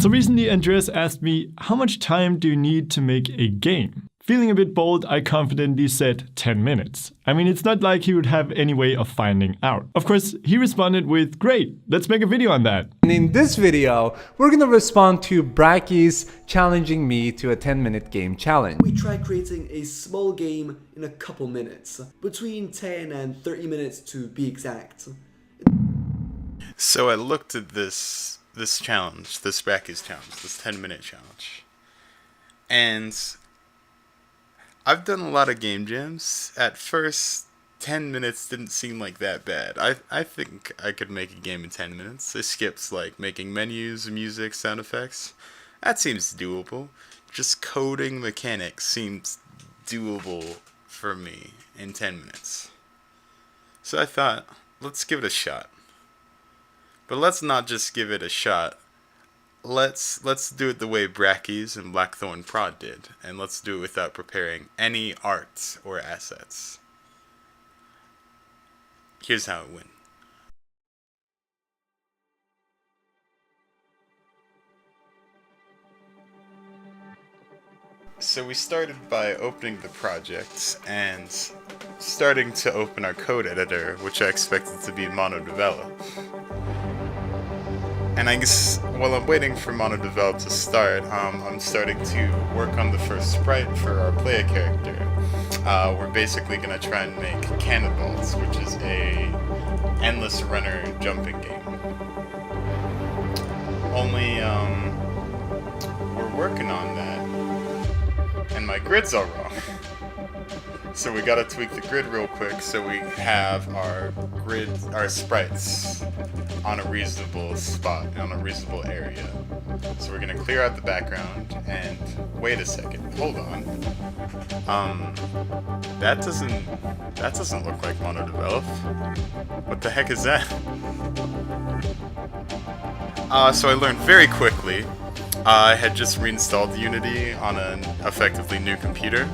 So recently Andreas asked me, how much time do you need to make a game? Feeling a bit bold, I confidently said 10 minutes. I mean, it's not like he would have any way of finding out. Of course, he responded with, great, let's make a video on that. And in this video, we're gonna respond to Brackeys challenging me to a 10-minute game challenge. We tried creating a small game in a couple minutes, between 10 and 30 minutes to be exact. So I looked at this challenge, this Brackeys challenge, this 10-minute challenge, and I've done a lot of game jams. At first, 10 minutes didn't seem like that bad. I think I could make a game in 10 minutes. I skipped like making menus, music, sound effects. That seems doable. Just coding mechanics seems doable for me in 10 minutes. So I thought, let's give it a shot. But let's not just give it a shot. Let's do it the way Brackeys and BlackthornProd did, and let's do it without preparing any art or assets. Here's how it went. So we started by opening the project and starting to open our code editor, which I expected to be mono-develop. And I guess while I'm waiting for mono-develop to start, I'm starting to work on the first sprite for our player character. We're basically going to try and make Cannonballs, which is a endless runner jumping game. Only, we're working on that, and my grid's all wrong. So we gotta tweak the grid real quick so we have our sprites on a reasonable spot, on a reasonable area. So we're gonna clear out the background and wait a second, hold on. That doesn't look like mono-develop. What the heck is that? So I learned very quickly. I had just reinstalled Unity on an effectively new computer.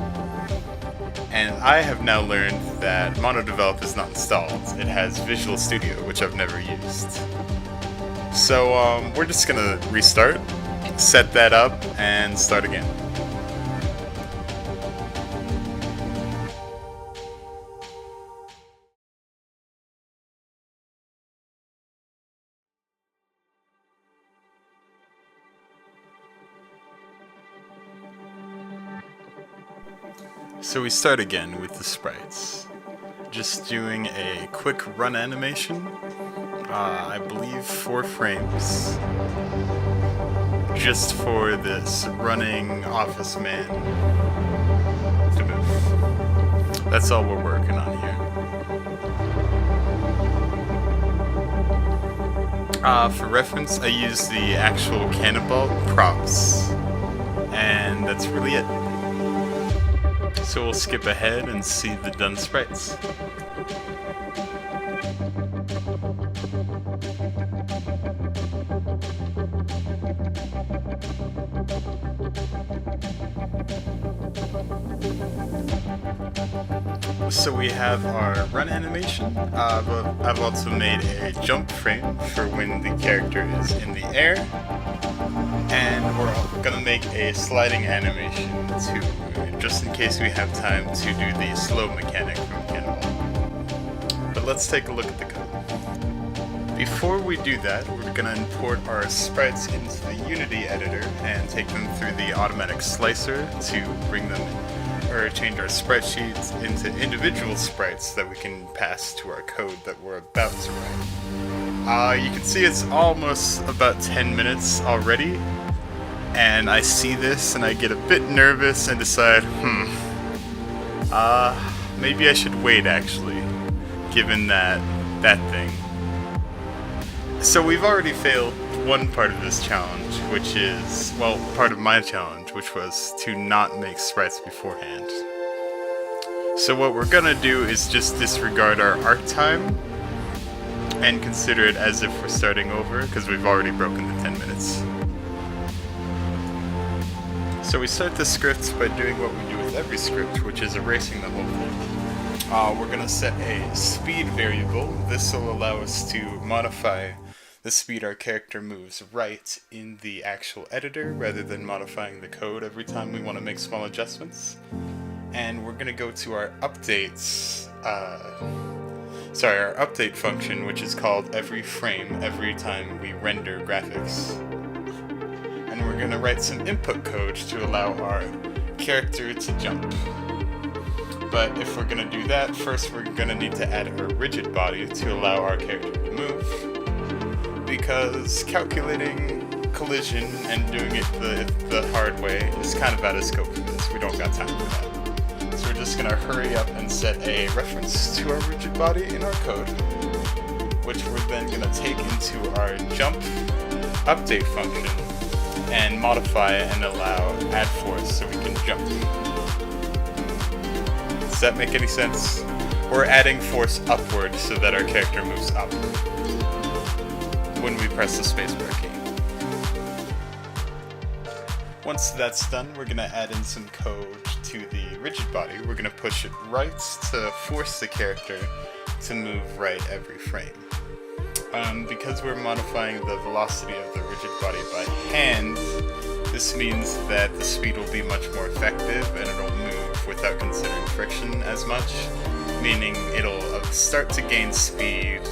And I have now learned that mono-develop is not installed. It has Visual Studio, which I've never used. So we're just gonna restart, set that up, and start again. So we start again with the sprites. Just doing a quick run animation. I believe 4 frames. Just for this running office man to move. That's all we're working on here. For reference, I use the actual Cannonball props. And that's really it. So we'll skip ahead and see the done sprites. So we have our run animation. I've also made a jump frame for when the character is in the air. And we're gonna make a sliding animation too, just in case we have time to do the slow mechanic from Cannonball. But let's take a look at the code. Before we do that, we're gonna import our sprites into the Unity editor and take them through the automatic slicer to bring them, or change our sprite sheets into individual sprites that we can pass to our code that we're about to write. You can see it's almost about 10 minutes already, and I see this and I get a bit nervous and decide, maybe I should wait actually, given that thing. So we've already failed one part of this challenge, which is, well, part of my challenge, which was to not make sprites beforehand. So what we're gonna do is just disregard our art time and consider it as if we're starting over, because we've already broken the 10 minutes. So we start the script by doing what we do with every script, which is erasing the whole thing. We're going to set a speed variable. This will allow us to modify the speed our character moves right in the actual editor rather than modifying the code every time we want to make small adjustments. And we're going to go to our updates, our update function, which is called every frame every time we render graphics. And we're going to write some input code to allow our character to jump. But if we're going to do that, first we're going to need to add a rigid body to allow our character to move, because calculating collision and doing it the hard way is kind of out of scope for this. We don't got time for that. So we're just going to hurry up and set a reference to our rigid body in our code, which we're then going to take into our jump update function and modify and allow add force so we can jump. Does that make any sense? We're adding force upward so that our character moves up when we press the spacebar key. Once that's done, we're going to add in some code to the rigid body. We're going to push it right to force the character to move right every frame. Because we're modifying the velocity of the rigid body by hand, this means that the speed will be much more effective and it'll move without considering friction as much, meaning it'll start to gain speed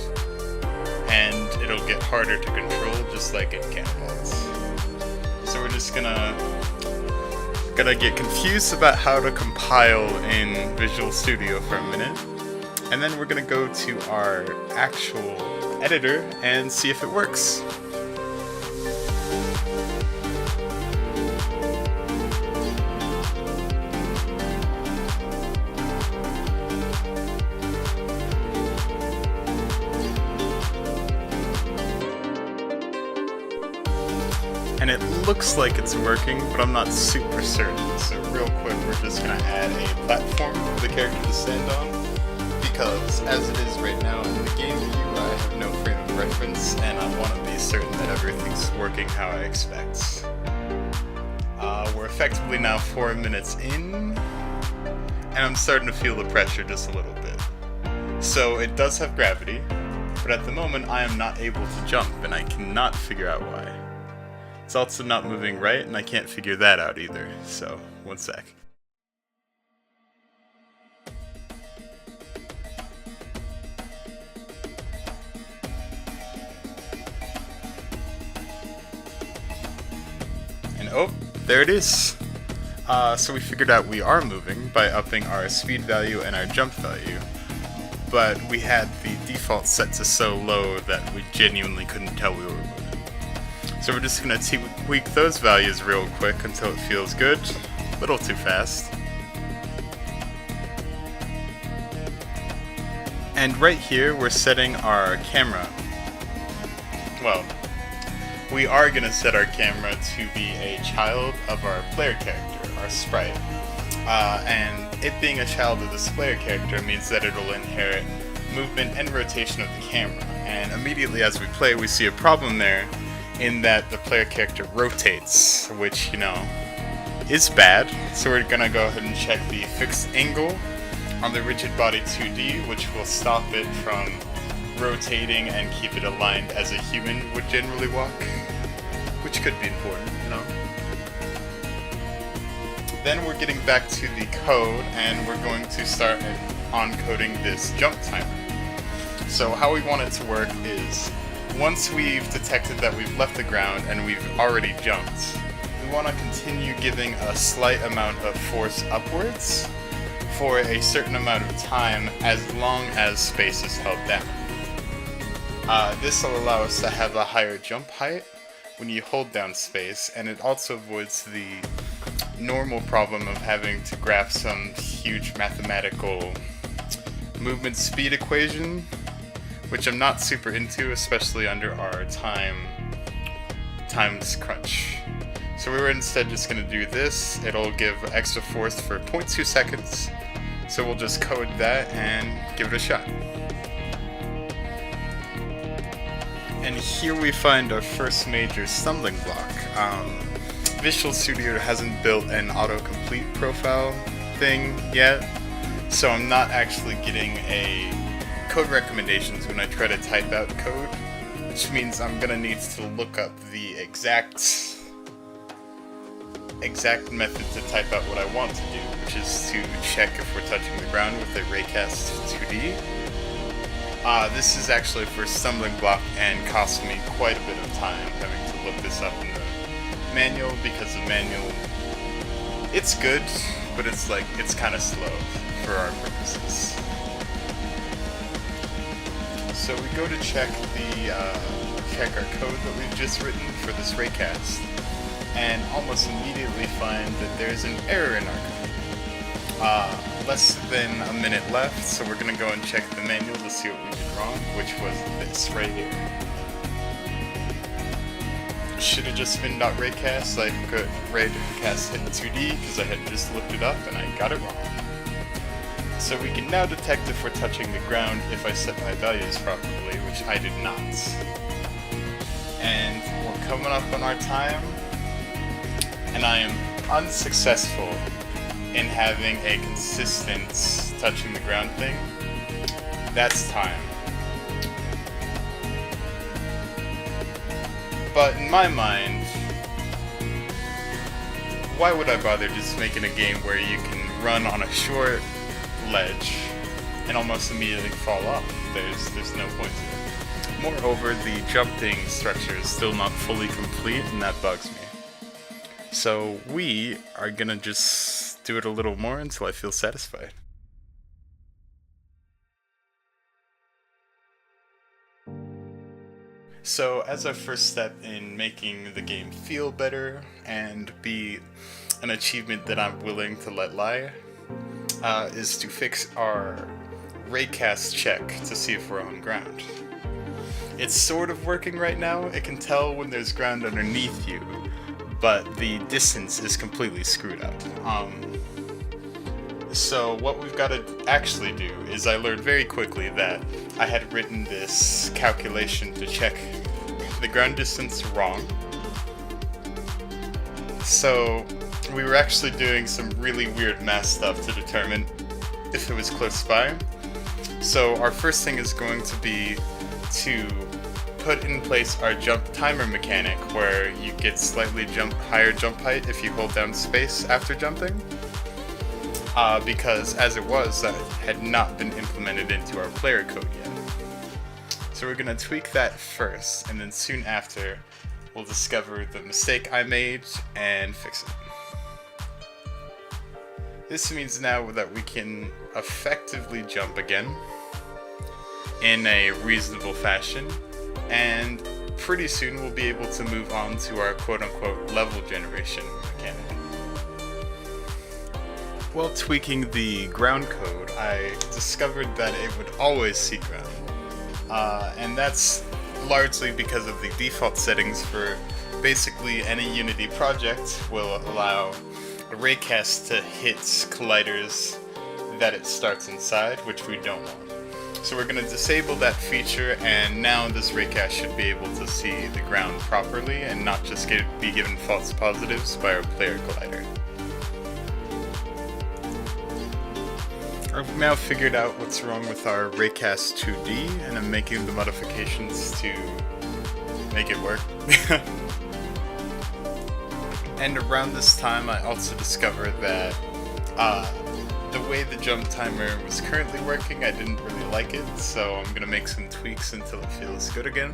and it'll get harder to control just like in cannonballs. So we're just gonna get confused about how to compile in Visual Studio for a minute, and then we're gonna go to our actual editor and see if it works. And it looks like it's working, but I'm not super certain. So real quick, we're just gonna add a platform for the character to stand on, because as it is right now in the game view, I have no frame of reference, and I want to be certain that everything's working how I expect. We're effectively now 4 minutes in, and I'm starting to feel the pressure just a little bit. So it does have gravity, but at the moment I am not able to jump, and I cannot figure out why. It's also not moving right, and I can't figure that out either, so one sec. And oh, there it is! So we figured out we are moving by upping our speed value and our jump value, but we had the default set to so low that we genuinely couldn't tell we were moving. So we're just going to tweak those values real quick until it feels good. A little too fast. And right here we're setting our camera. Well, we are going to set our camera to be a child of our player character, our sprite. And it being a child of this player character means that it'll inherit movement and rotation of the camera. And immediately as we play, we see a problem there, in that the player character rotates, which, you know, is bad. So we're gonna go ahead and check the fixed angle on the rigid body 2D, which will stop it from rotating and keep it aligned as a human would generally walk, which could be important, you know. Then we're getting back to the code, and we're going to start encoding this jump timer. So how we want it to work is, once we've detected that we've left the ground and we've already jumped, we want to continue giving a slight amount of force upwards for a certain amount of time as long as space is held down. This will allow us to have a higher jump height when you hold down space, and it also avoids the normal problem of having to graph some huge mathematical movement speed equation, which I'm not super into, especially under our times crunch. So we were instead just going to do this. It'll give extra force for 0.2 seconds. So we'll just code that and give it a shot. And here we find our first major stumbling block. Visual Studio hasn't built an autocomplete profile thing yet, so I'm not actually getting a code recommendations when I try to type out code. which means I'm gonna need to look up the exact method to type out what I want to do, which is to check if we're touching the ground with a raycast 2D. This is actually for stumbling block and cost me quite a bit of time having to look this up in the manual, because the manual, it's good, but it's kind of slow for our purposes. So we go to check our code that we've just written for this raycast, and almost immediately find that there's an error in our code. Less than a minute left, so we're gonna go and check the manual to see what we did wrong, which was this right here. Should have just been .raycast, I could raycast in 2D because I had just looked it up and I got it wrong. So we can now detect if we're touching the ground if I set my values properly, which I did not. And we're coming up on our time, and I am unsuccessful in having a consistent touching the ground thing. That's time. But in my mind, why would I bother just making a game where you can run on a short ledge and almost immediately fall off? There's no point to it. Moreover, the jumping structure is still not fully complete, and that bugs me. So we are gonna just do it a little more until I feel satisfied. So as our first step in making the game feel better and be an achievement that I'm willing to let lie, is to fix our raycast check to see if we're on ground. It's sort of working right now. It can tell when there's ground underneath you, but the distance is completely screwed up. So what we've got to actually do is, I learned very quickly that I had written this calculation to check the ground distance wrong. So we were actually doing some really weird math stuff to determine if it was close by. So our first thing is going to be to put in place our jump timer mechanic, where you get slightly higher jump height if you hold down space after jumping. Because as it was, that had not been implemented into our player code yet. So we're going to tweak that first, and then soon after, we'll discover the mistake I made and fix it. This means now that we can effectively jump again in a reasonable fashion, and pretty soon we'll be able to move on to our quote-unquote level generation mechanic. While tweaking the ground code, I discovered that it would always see ground. And that's largely because of the default settings for basically any Unity project will allow a raycast to hit colliders that it starts inside, which we don't want. So we're going to disable that feature, and now this raycast should be able to see the ground properly and not just be given false positives by our player collider. I've now figured out what's wrong with our raycast 2D, and I'm making the modifications to make it work. And around this time, I also discovered that the way the jump timer was currently working, I didn't really like it, so I'm gonna make some tweaks until it feels good again.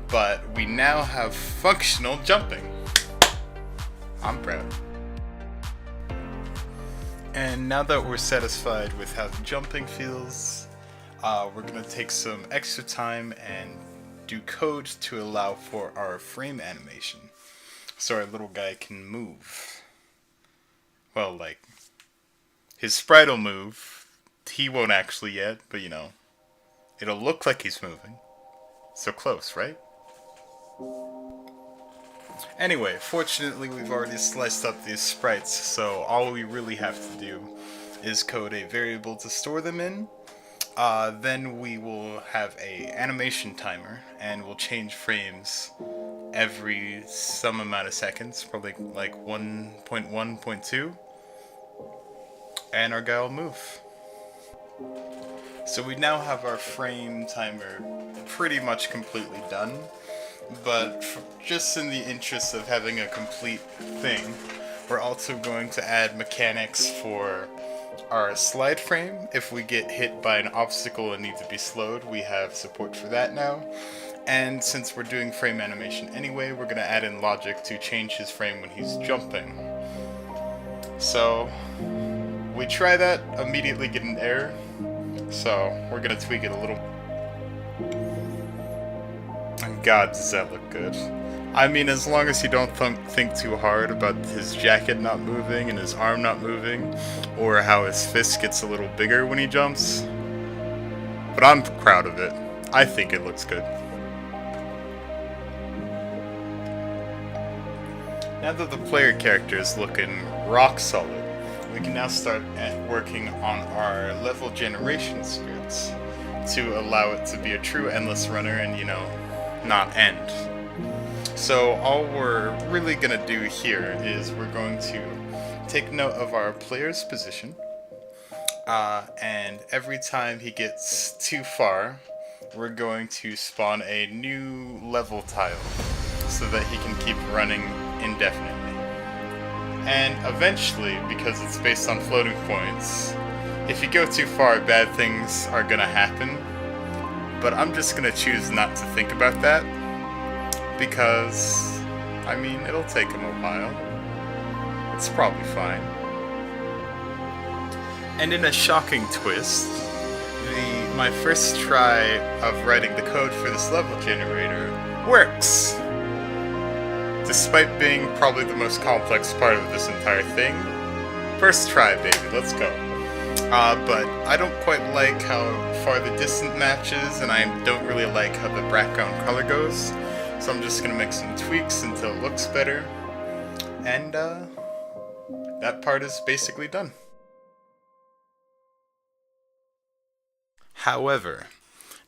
But we now have functional jumping. I'm proud. And now that we're satisfied with how the jumping feels, we're going to take some extra time and do code to allow for our frame animation, so our little guy can move. Well, like, his sprite will move. He won't actually yet, but you know, it'll look like he's moving. So close, right? Anyway, fortunately we've already sliced up these sprites, so all we really have to do is code a variable to store them in. Then we will have a animation timer, and we'll change frames every some amount of seconds, probably like 1.1, 0.2, and our guy will move. So we now have our frame timer pretty much completely done, but just in the interest of having a complete thing, we're also going to add mechanics for our slide frame. If we get hit by an obstacle and need to be slowed, we have support for that now. And since we're doing frame animation anyway, we're going to add in logic to change his frame when he's jumping. So we try that, immediately get an error, so we're going to tweak it a little. And God, does that look good. I mean, as long as you don't think too hard about his jacket not moving and his arm not moving, or how his fist gets a little bigger when he jumps. But I'm proud of it. I think it looks good. Now that the player character is looking rock solid, we can now start working on our level generation scripts to allow it to be a true endless runner and, you know, not end. So all we're really going to do here is we're going to take note of our player's position, and every time he gets too far, we're going to spawn a new level tile so that he can keep running indefinitely. And eventually, because it's based on floating points, if you go too far, bad things are going to happen. But I'm just going to choose not to think about that, because, I mean, it'll take him a while. It's probably fine. And in a shocking twist, my first try of writing the code for this level generator works! Despite being probably the most complex part of this entire thing. First try, baby, let's go. But I don't quite like how far the distant matches, and I don't really like how the background color goes. So I'm just going to make some tweaks until it looks better. And that part is basically done. However,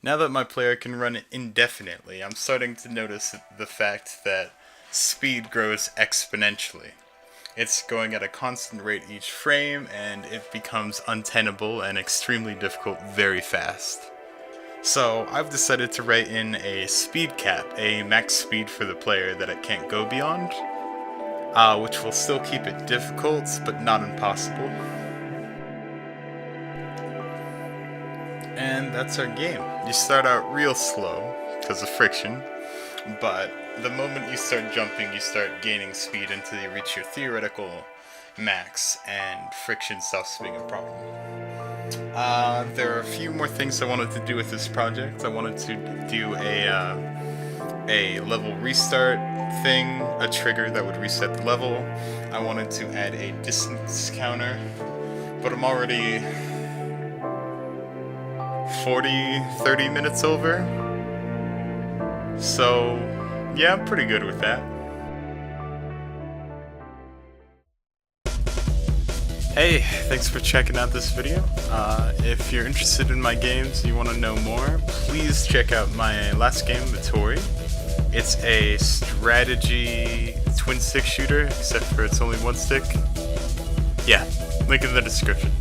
now that my player can run it indefinitely, I'm starting to notice the fact that speed grows exponentially. It's going at a constant rate each frame, and it becomes untenable and extremely difficult very fast. So I've decided to write in a speed cap, a max speed for the player that it can't go beyond, which will still keep it difficult, but not impossible. And that's our game. You start out real slow, because of friction, but the moment you start jumping, you start gaining speed until you reach your theoretical max, and friction stops being a problem. There are a few more things I wanted to do with this project. I wanted to do a level restart thing, a trigger that would reset the level. I wanted to add a distance counter, but I'm already 30 minutes over. So, yeah, I'm pretty good with that. Hey, thanks for checking out this video. If you're interested in my games and you want to know more, please check out my last game, Matori. It's a strategy twin stick shooter, except for it's only one stick. Yeah, link in the description.